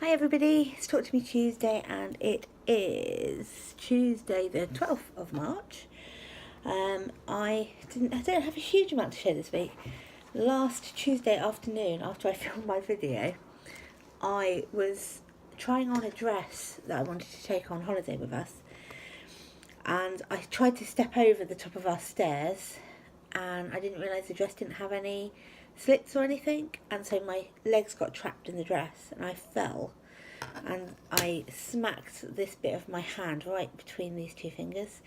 Hi everybody, it's Talk to Me Tuesday and it is Tuesday the 12th of March. I don't have a huge amount to share this week. Last Tuesday afternoon after I filmed my video, I was trying on a dress that I wanted to take on holiday with us, and I tried to step over the top of our stairs and I didn't realise the dress didn't have any slits or anything, and so my legs got trapped in the dress and I fell and I smacked this bit of my hand right between these two fingers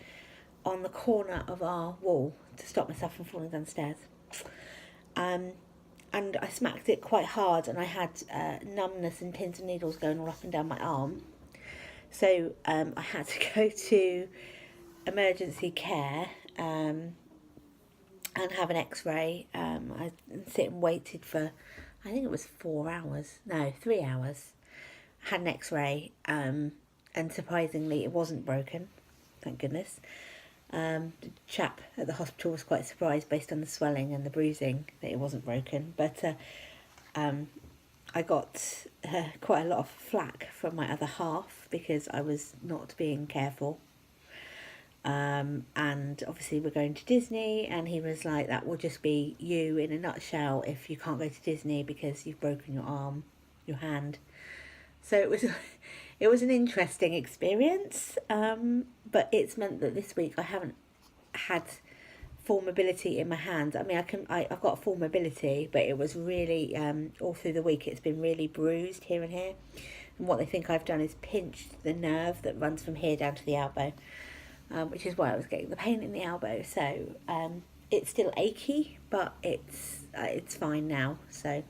on the corner of our wall to stop myself from falling downstairs. And I smacked it quite hard and I had numbness and pins and needles going all up and down my arm. So I had to go to emergency care and have an x-ray. I sit and waited for, I think it was 3 hours. Had an x-ray and surprisingly it wasn't broken, thank goodness. The chap at the hospital was quite surprised based on the swelling and the bruising that it wasn't broken, but I got quite a lot of flack from my other half because I was not being careful. And obviously we're going to Disney and he was like, that will just be you in a nutshell if you can't go to Disney because you've broken your hand. So it was an interesting experience, but it's meant that this week I haven't had full mobility in my hand. I mean, I've got full mobility, but it was really all through the week it's been really bruised here and here. And what they think I've done is pinched the nerve that runs from here down to the elbow, which is why I was getting the pain in the elbow. So it's still achy, but it's fine now. So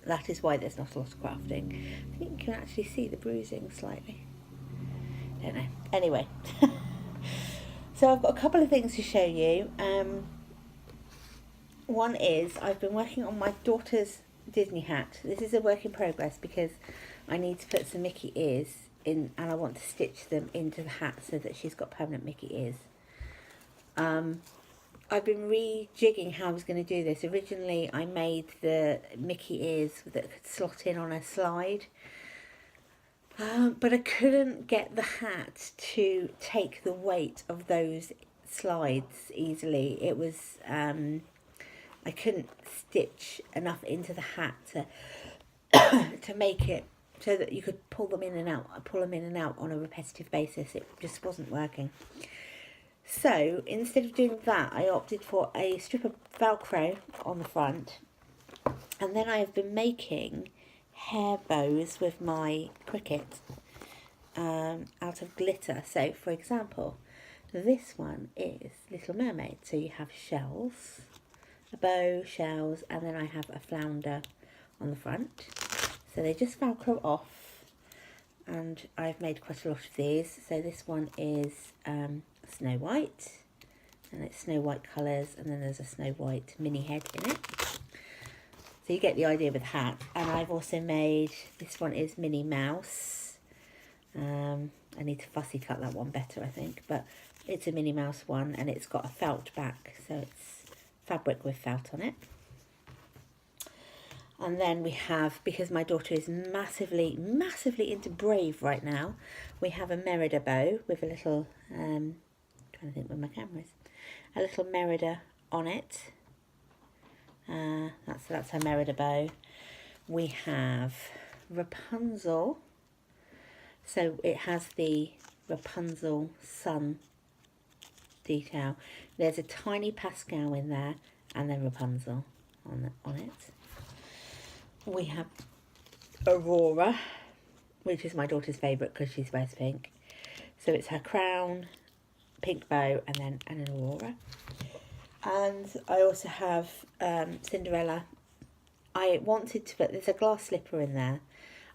that is why there's not a lot of crafting. I think you can actually see the bruising slightly. Don't know. Anyway, so I've got a couple of things to show you. One is I've been working on my daughter's Disney hat. This is a work in progress because I need to put some Mickey ears in and I want to stitch them into the hat so that she's got permanent Mickey ears. I've been rejigging how I was going to do this. Originally, I made the Mickey ears that could slot in on a slide, but I couldn't get the hat to take the weight of those slides easily. It was, I couldn't stitch enough into the hat to make it so that you could pull them in and out on a repetitive basis. It just wasn't working. So instead of doing that, I opted for a strip of Velcro on the front, and then I have been making hair bows with my Cricut out of glitter. So for example, this one is Little Mermaid. So you have shells, a bow, shells, and then I have a flounder on the front. So they just Velcro off, and I've made quite a lot of these. So this one is Snow White, and it's Snow White colours, and then there's a Snow White mini head in it. So you get the idea with the hat. And I've also made, this one is Minnie Mouse. I need to fussy cut that one better, I think, but it's a Minnie Mouse one, and it's got a felt back, so it's fabric with felt on it. And then we have, because my daughter is massively into Brave right now, we have a Merida bow with a little, trying to think where my camera is, a little Merida on it. That's her Merida bow. We have Rapunzel. So it has the Rapunzel sun detail. There's a tiny Pascal in there, and then Rapunzel on it. We have Aurora, which is my daughter's favourite because she wears pink. So it's her crown, pink bow, and then an Aurora. And I also have Cinderella. I wanted to put, there's a glass slipper in there.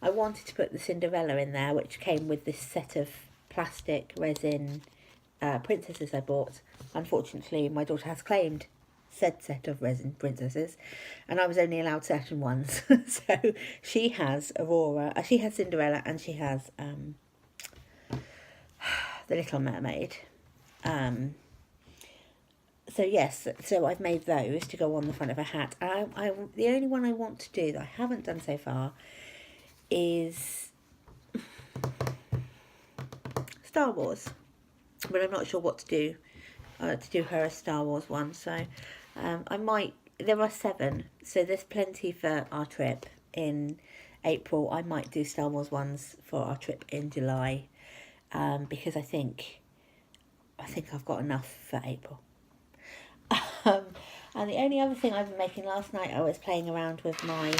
I wanted to put the Cinderella in there, which came with this set of plastic resin princesses I bought. Unfortunately, my daughter has claimed said set of resin princesses, and I was only allowed certain ones. So she has Aurora, she has Cinderella, and she has the Little Mermaid. So yes, so I've made those to go on the front of a hat. The only one I want to do that I haven't done so far is Star Wars, but I'm not sure what to do her a Star Wars one. So I might. There are 7, so there's plenty for our trip in April. I might do Star Wars ones for our trip in July, because I think I've got enough for April. And the only other thing I've been making, last night I was playing around with my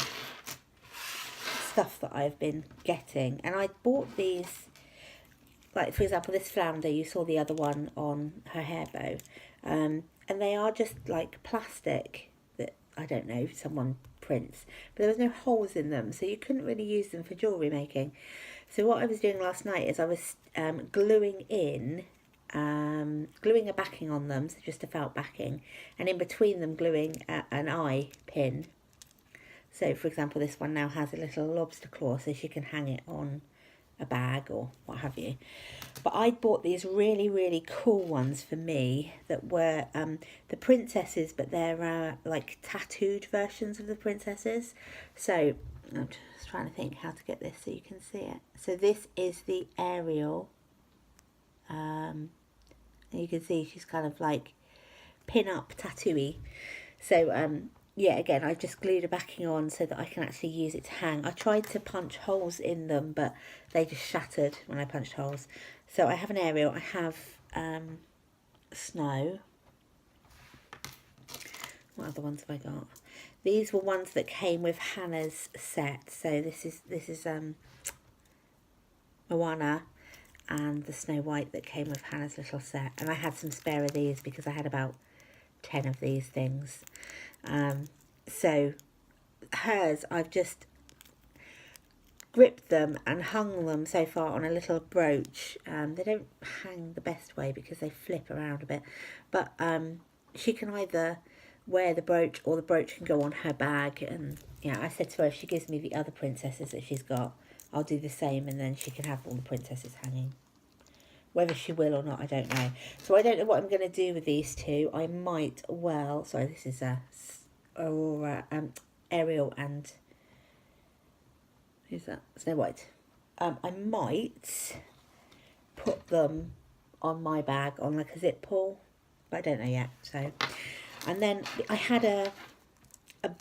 stuff that I've been getting, and I bought these, like for example this flounder, you saw the other one on her hair bow, and they are just like plastic that, I don't know, someone prints, but there was no holes in them, so you couldn't really use them for jewellery making. So what I was doing last night is I was gluing a backing on them, so just a felt backing, and in between them gluing an eye pin. So for example this one now has a little lobster claw, so she can hang it on a bag or what have you. But I bought these really, really cool ones for me that were the princesses, but they're like tattooed versions of the princesses. So I'm just trying to think how to get this so you can see it. So this is the Ariel. And you can see she's kind of like pin-up tattooey. So yeah, again, I just glued a backing on so that I can actually use it to hang. I tried to punch holes in them, but they just shattered when I punched holes. So I have an Ariel, I have Snow. What other ones have I got? These were ones that came with Hannah's set. So this is Moana and the Snow White that came with Hannah's little set. And I had some spare of these because I had about 10 of these things. So hers, I've just gripped them and hung them so far on a little brooch. They don't hang the best way because they flip around a bit, but she can either wear the brooch or the brooch can go on her bag. And yeah, I said to her, if she gives me the other princesses that she's got, I'll do the same, and then she can have all the princesses hanging. Whether she will or not, I don't know. So I don't know what I'm going to do with these two. I might, well, sorry, this is Aurora, Ariel and, who's that? Snow White. I might put them on my bag on like a zip pull, but I don't know yet. So, and then I had a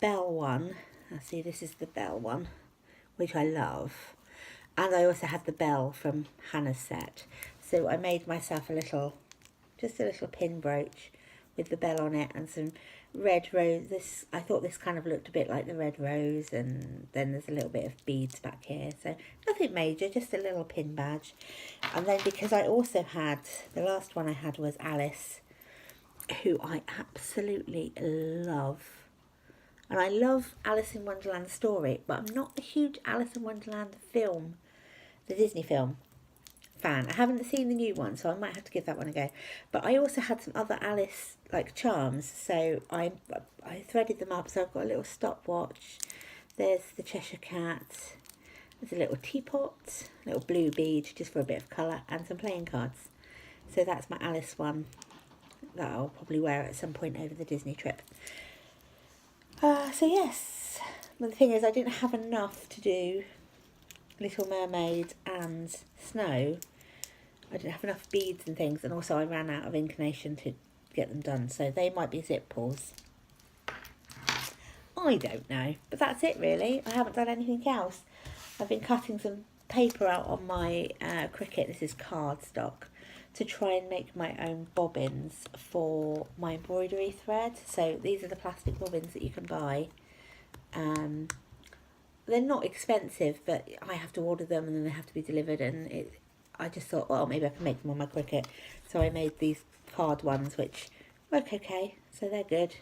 bell one. See, this is the bell one, which I love. And I also had the bell from Hannah's set. So I made myself just a little pin brooch with the bell on it and some red rose. I thought this kind of looked a bit like the red rose, and then there's a little bit of beads back here. So nothing major, just a little pin badge. And then because I also had, the last one I had was Alice, who I absolutely love. And I love Alice in Wonderland story, but I'm not a huge Alice in Wonderland film, the Disney film, fan. I haven't seen the new one, so I might have to give that one a go. But I also had some other Alice like charms, so I threaded them up. So I've got a little stopwatch. There's the Cheshire Cat. There's a little teapot, a little blue bead just for a bit of colour, and some playing cards. So that's my Alice one that I'll probably wear at some point over the Disney trip. So yes, but the thing is I didn't have enough to do Little Mermaid and Snow. I didn't have enough beads and things, and also I ran out of inclination to get them done, so they might be zip pulls. I don't know, but that's it really. I haven't done anything else. I've been cutting some paper out on my Cricut, this is cardstock, to try and make my own bobbins for my embroidery thread. So these are the plastic bobbins that you can buy. They're not expensive, but I have to order them and then they have to be delivered, and I just thought, well, maybe I can make them on my Cricut. So I made these card ones, which work okay, so they're good.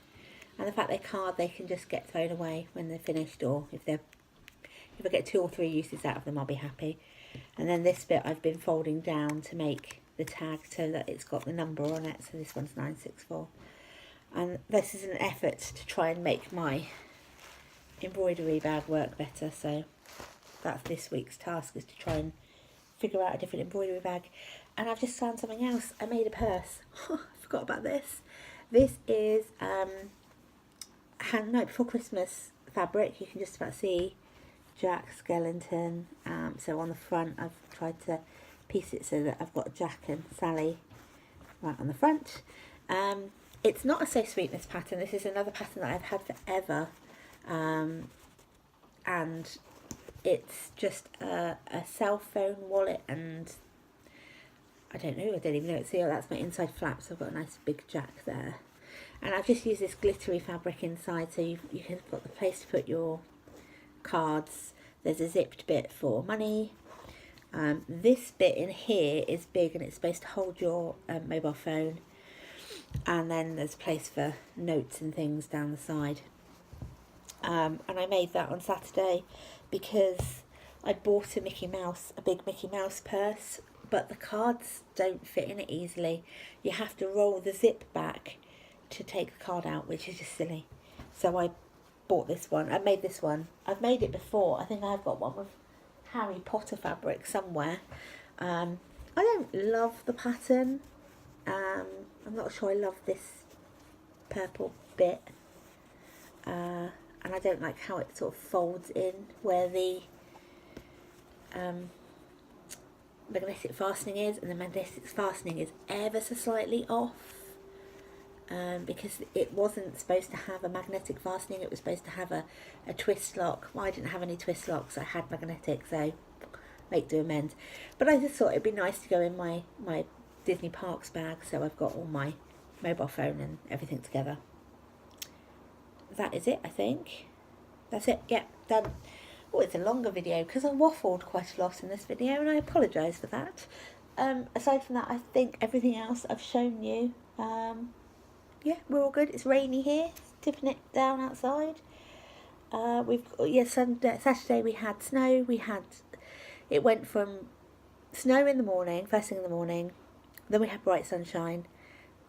And the fact they're card, they can just get thrown away when they're finished, or if I get 2 or 3 uses out of them, I'll be happy. And then this bit I've been folding down to make the tag so that it's got the number on it. So this one's 964. And this is an effort to try and make my embroidery bag work better. So that's this week's task, is to try and figure out a different embroidery bag. And I've just found something else. I made a purse. I forgot about this. This is Night Before Christmas fabric. You can just about see Jack skeleton. So on the front I've tried to piece it so that I've got Jack and Sally right on the front. It's not a So Sweet, this pattern. This is another pattern that I've had forever, and it's just a cell phone wallet, and I don't even know. See, that's my inside flap, so I've got a nice big Jack there. And I've just used this glittery fabric inside, so you can got the place to put your cards. There's a zipped bit for money. This bit in here is big, and it's supposed to hold your mobile phone. And then there's a place for notes and things down the side. And I made that on Saturday because I bought a big Mickey Mouse purse, but the cards don't fit in it easily. You have to roll the zip back to take the card out, which is just silly. So I bought this one. I made this one. I've made it before. I think I've got one with Harry Potter fabric somewhere. I don't love the pattern. I'm not sure I love this purple bit. And I don't like how it sort of folds in where the magnetic fastening is, and the magnetic fastening is ever so slightly off, because it wasn't supposed to have a magnetic fastening. It was supposed to have a twist lock. Well, I didn't have any twist locks. I had magnetic, so make do amend. But I just thought it'd be nice to go in my Disney Parks bag, so I've got all my mobile phone and everything together. That is it, I think. That's it. Yep, done. Oh, it's a longer video because I waffled quite a lot in this video, and I apologise for that. Aside from that, I think everything else I've shown you. Yeah, we're all good. It's rainy here. It's tipping it down outside. Saturday we had snow. It went from snow in the morning, first thing in the morning. Then we had bright sunshine.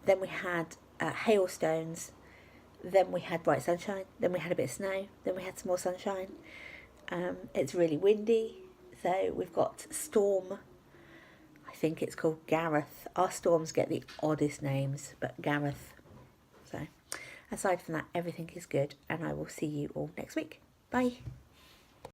Then we had hailstones. Then we had bright sunshine. Then we had a bit of snow. Then we had some more sunshine. It's really windy. So we've got storm. I think it's called Gareth. Our storms get the oddest names, but Gareth. So aside from that, everything is good, and I will see you all next week. Bye.